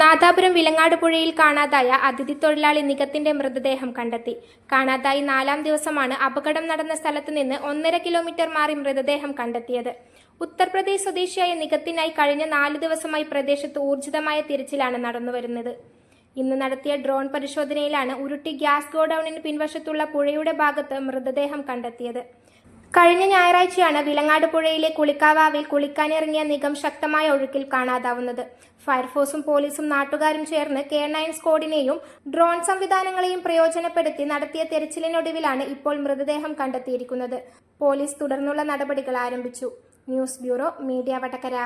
നാദാപുരം വിലങ്ങാട് പുഴയിൽ കാണാതായ അതിഥി തൊഴിലാളി നികത്തിന്റെ മൃതദേഹം കണ്ടെത്തി. കാണാതായി 4-ാം ദിവസമാണ് അപകടം നടന്ന സ്ഥലത്ത് നിന്ന് 1.5 കിലോമീറ്റർ മാറി മൃതദേഹം കണ്ടെത്തിയത്. ഉത്തർപ്രദേശ് സ്വദേശിയായ നികത്തിനായി കഴിഞ്ഞ 4 ദിവസമായി പ്രദേശത്ത് ഊർജിതമായ തിരച്ചിലാണ് നടന്നുവരുന്നത്. ഇന്ന് നടത്തിയ ഡ്രോൺ പരിശോധനയിലാണ് ഉരുട്ടി ഗ്യാസ് ഗോഡൌണിന് പിൻവശത്തുള്ള പുഴയുടെ ഭാഗത്ത് മൃതദേഹം കണ്ടെത്തിയത്. കഴിഞ്ഞ ഞായറാഴ്ചയാണ് വിലങ്ങാട് പുഴയിലെ കുളിക്കാവാവിൽ കുളിക്കാനിറങ്ങിയ നികം ശക്തമായ ഒഴുക്കിൽ കാണാതാവുന്നത്. ഫയർഫോഴ്സും പോലീസും നാട്ടുകാരും ചേർന്ന് K9 സ്ക്വാഡിനെയും ഡ്രോൺ സംവിധാനങ്ങളെയും പ്രയോജനപ്പെടുത്തി നടത്തിയ തെരച്ചിലിനൊടുവിലാണ് ഇപ്പോൾ മൃതദേഹം കണ്ടെത്തിയിരിക്കുന്നത്. പോലീസ് തുടർന്നുള്ള നടപടികൾ ആരംഭിച്ചു. News bureau, media Vadakara.